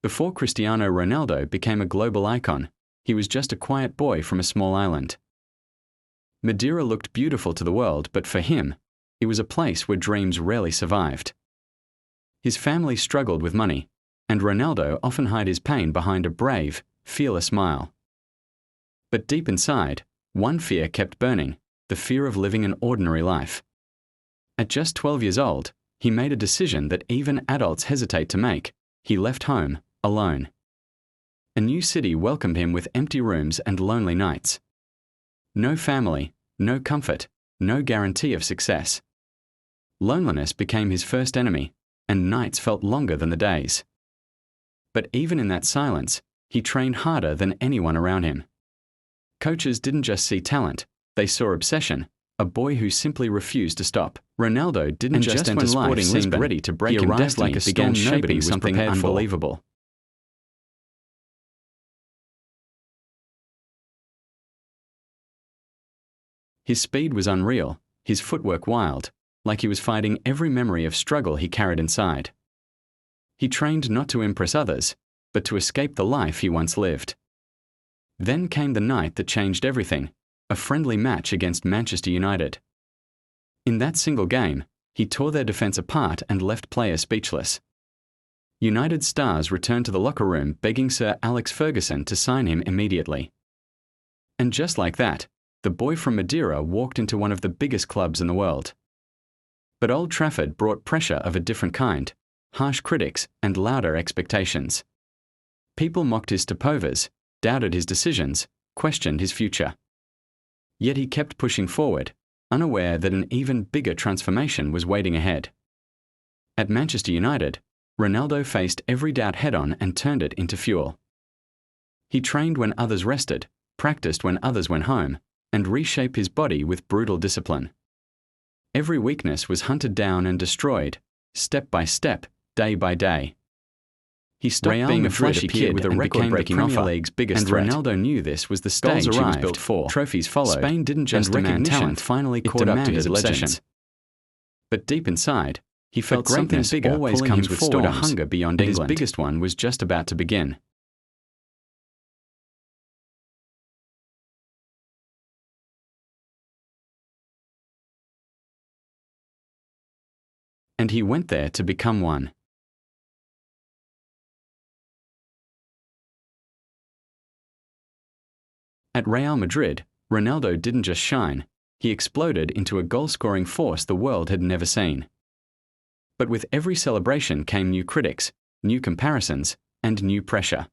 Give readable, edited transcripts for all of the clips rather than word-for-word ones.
Before Cristiano Ronaldo became a global icon, he was just a quiet boy from a small island. Madeira looked beautiful to the world, but for him, it was a place where dreams rarely survived. His family struggled with money, and Ronaldo often hid his pain behind a brave, fearless smile. But deep inside, one fear kept burning, the fear of living an ordinary life. At just 12 years old, he made a decision that even adults hesitate to make. He left home, alone. A new city welcomed him with empty rooms and lonely nights. No family, no comfort, no guarantee of success. Loneliness became his first enemy, and nights felt longer than the days. But even in that silence, he trained harder than anyone around him. Coaches didn't just see talent, they saw obsession, a boy who simply refused to stop. Ronaldo didn't just enter Sporting Lisbon, ready to break him destiny, like a storm, shaping something unbelievable. His speed was unreal, his footwork wild, like he was fighting every memory of struggle he carried inside. He trained not to impress others, but to escape the life he once lived. Then came the night that changed everything, a friendly match against Manchester United. In that single game, he tore their defence apart and left players speechless. United stars returned to the locker room begging Sir Alex Ferguson to sign him immediately. And just like that, the boy from Madeira walked into one of the biggest clubs in the world. But Old Trafford brought pressure of a different kind, harsh critics and louder expectations. People mocked his stopovers, doubted his decisions, questioned his future. Yet he kept pushing forward, unaware that an even bigger transformation was waiting ahead. At Manchester United, Ronaldo faced every doubt head-on and turned it into fuel. He trained when others rested, practiced when others went home, and reshaped his body with brutal discipline. Every weakness was hunted down and destroyed, step by step, day by day. He stopped being a flashy kid with a record-breaking offer, League's biggest threat. Ronaldo knew this was the stage he was built for. Trophies followed. Spain didn't just demand talent, finally caught up to his obsession. But deep inside, he felt something bigger always comes with storms, a hunger beyond England. His biggest one was just about to begin. And he went there to become one. At Real Madrid, Ronaldo didn't just shine, he exploded into a goal-scoring force the world had never seen. But with every celebration came new critics, new comparisons, and new pressure.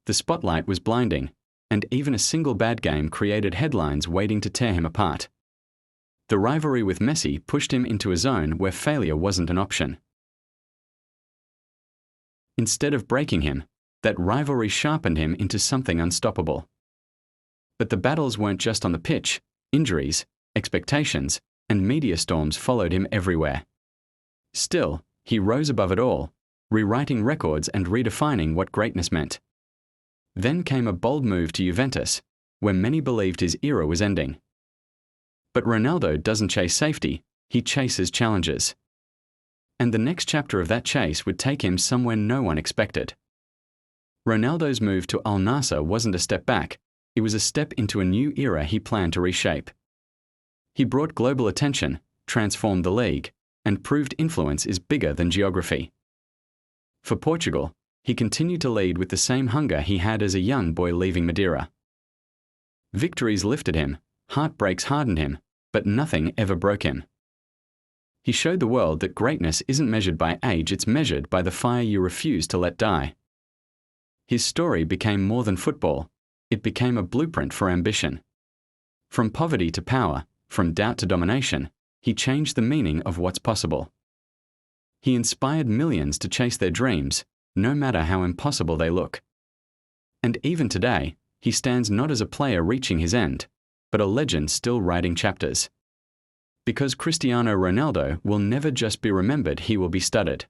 The spotlight was blinding, and even a single bad game created headlines waiting to tear him apart. The rivalry with Messi pushed him into a zone where failure wasn't an option. Instead of breaking him, that rivalry sharpened him into something unstoppable. But the battles weren't just on the pitch. Injuries, expectations, and media storms followed him everywhere. Still, he rose above it all, rewriting records and redefining what greatness meant. Then came a bold move to Juventus, where many believed his era was ending. But Ronaldo doesn't chase safety, he chases challenges. And the next chapter of that chase would take him somewhere no one expected. Ronaldo's move to Al Nassr wasn't a step back, it was a step into a new era he planned to reshape. He brought global attention, transformed the league, and proved influence is bigger than geography. For Portugal, he continued to lead with the same hunger he had as a young boy leaving Madeira. Victories lifted him, heartbreaks hardened him, but nothing ever broke him. He showed the world that greatness isn't measured by age, it's measured by the fire you refuse to let die. His story became more than football. It became a blueprint for ambition. From poverty to power, from doubt to domination, he changed the meaning of what's possible. He inspired millions to chase their dreams, no matter how impossible they look. And even today, he stands not as a player reaching his end, but a legend still writing chapters. Because Cristiano Ronaldo will never just be remembered, he will be studied.